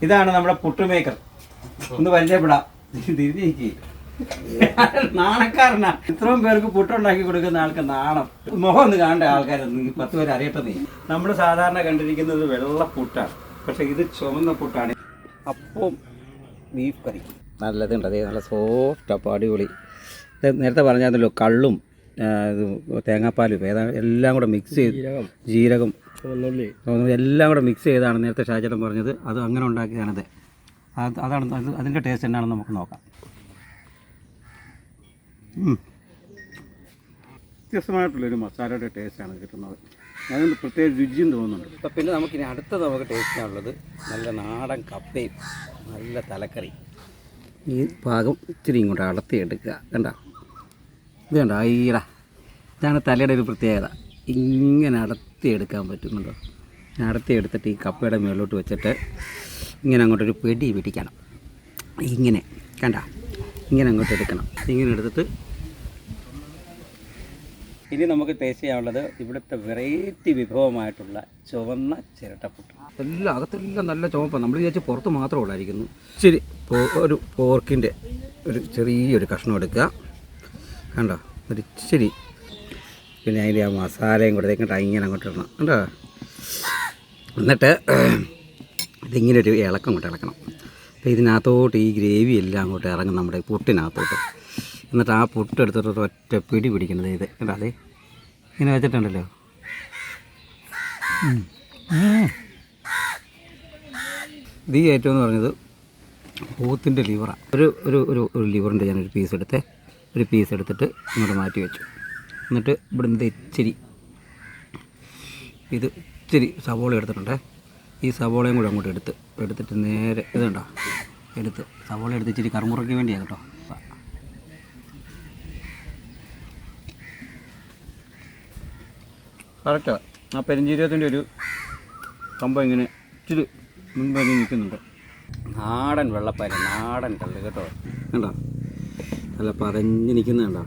ഇതാണ് നമ്മുടെ പുട്ടുമേക്കർ. ഒന്ന് പരിചയപ്പെടാം. തിരിഞ്ഞേക്ക് നാണക്കാരനാ. ഇത്രയും പേർക്ക് പുട്ടുണ്ടാക്കി കൊടുക്കുന്ന ആൾക്ക് നാണം. മുഖം ഒന്ന് കാണേണ്ട ആൾക്കാരൊന്നും 10 പേര് അറിയട്ടെ. നീ നമ്മൾ സാധാരണ കണ്ടിരിക്കുന്നത് വെള്ള പുട്ടാണ്, പക്ഷെ ഇത് ചുവന്ന പുട്ടാണ്. അപ്പം ബീഫ് കറി നല്ലതുണ്ട്. അതേ നല്ല സോഫ്റ്റ് അപ്പം അടിപൊളി. നേരത്തെ പറഞ്ഞാണല്ലോ കള്ളും തേങ്ങാപ്പാലും എല്ലാം കൂടെ മിക്സ് ചെയ്ത് ജീരകം എല്ലാം കൂടെ മിക്സ് ചെയ്താണ് നേരത്തെ ഷാജേട്ടൻ പറഞ്ഞത്. അത് അങ്ങനെ ഉണ്ടാക്കിയതാണത്. അതാണ് അതിൻ്റെ ടേസ്റ്റ് എന്നാണെന്ന് നമുക്ക് നോക്കാം. വ്യത്യസ്തമായിട്ടുള്ളൊരു മസാലയുടെ ടേസ്റ്റാണ് കിട്ടുന്നത്. അതിന് പ്രത്യേക രുചിയും തോന്നുന്നുണ്ട്. അപ്പം പിന്നെ നമുക്കിനി അടുത്തത് നമുക്ക് ടേസ്റ്റ് ചെയ്യാനുള്ളത് നല്ല നാടൻ കപ്പയും നല്ല തലക്കറി. ഈ ഭാഗം ഇച്ചിരി ഇങ്ങോട്ട് അടത്തിയെടുക്കുക. കണ്ടോ, ഇത് കണ്ടോ, അയ്യടാ, ഇതാണ് തലയുടെ ഒരു പ്രത്യേകത. ഇങ്ങനെ അടത്തിയെടുക്കാൻ പറ്റുന്നുണ്ടോ? അടത്തിയെടുത്തിട്ട് ഈ കപ്പയുടെ മുകളിലോട്ട് വെച്ചിട്ട് ഇങ്ങനെ അങ്ങോട്ടൊരു പെടി പിടിക്കണം. ഇങ്ങനെ കണ്ട, ഇങ്ങനെ അങ്ങോട്ട് എടുക്കണം. ഇങ്ങനെ എടുത്തിട്ട് ഇനി നമുക്ക് ടേസ്റ്റ് ചെയ്യാനുള്ളത് ഇവിടുത്തെ വെറൈറ്റി വിഭവമായിട്ടുള്ള ചുവന്ന ചിരട്ടപ്പുട്ട്. എല്ലാം അകത്തെല്ലാം നല്ല ചുവപ്പാണ്. നമ്മൾ വിചാരിച്ച് പുറത്ത് മാത്രമേ ഉള്ളായിരിക്കുന്നു. ശരി, ഒരു പോർക്കിൻ്റെ ഒരു ചെറിയൊരു കഷ്ണം എടുക്കുക. കണ്ടോ, ഒരു ഇച്ചിരി, പിന്നെ അതിൻ്റെ ആ മസാലയും കൂടെ ഇങ്ങോട്ട് ഇങ്ങനെ അങ്ങോട്ട് ഇടണം. കണ്ടോ, എന്നിട്ട് ഇതിങ്ങനെ ഒരു ഇളക്കം അങ്ങോട്ട് ഇളക്കണം. അപ്പോൾ ഇതിനകത്തോട്ട് ഈ ഗ്രേവി എല്ലാം അങ്ങോട്ട് ഇറങ്ങും നമ്മുടെ പുട്ടിനകത്തോട്ട്. എന്നിട്ട് ആ പുട്ട് എടുത്തിട്ട് ഒറ്റ പിടി പിടിക്കുന്നത് ഇത് കേട്ടോ. അതെ, ഇങ്ങനെ വെച്ചിട്ടുണ്ടല്ലോ. ഇത് ഏറ്റവും എന്ന് പറഞ്ഞത് പോത്തിൻ്റെ ലിവറാണ്. ഒരു ലിവറിൻ്റെ ഞാനൊരു പീസ് എടുത്തിട്ട് ഇങ്ങോട്ട് മാറ്റി വെച്ചു. എന്നിട്ട് ഇവിടുന്ന് ഇച്ചിരി സവോള എടുത്തിട്ടുണ്ട്. ഈ സവോളയും കൂടെ അങ്ങോട്ട് എടുത്തിട്ട് നേരെ ഇതുണ്ടോ സവോള എടുത്ത് ഇച്ചിരി കറുമുറയ്ക്ക് വേണ്ടിയാണ് കേട്ടോ. കറക്റ്റാണ്. ആ പെരുംജീരകത്തിൻ്റെ ഒരു സംഭവം ഇങ്ങനെ ഇച്ചിരി മുൻപങ്ങി നിൽക്കുന്നുണ്ട്. നാടൻ വെള്ളപ്പായ നാടൻ കള്ള് കേട്ടോ. കണ്ടോ, നല്ല പതഞ്ഞ് നിൽക്കുന്നത് കണ്ടോ.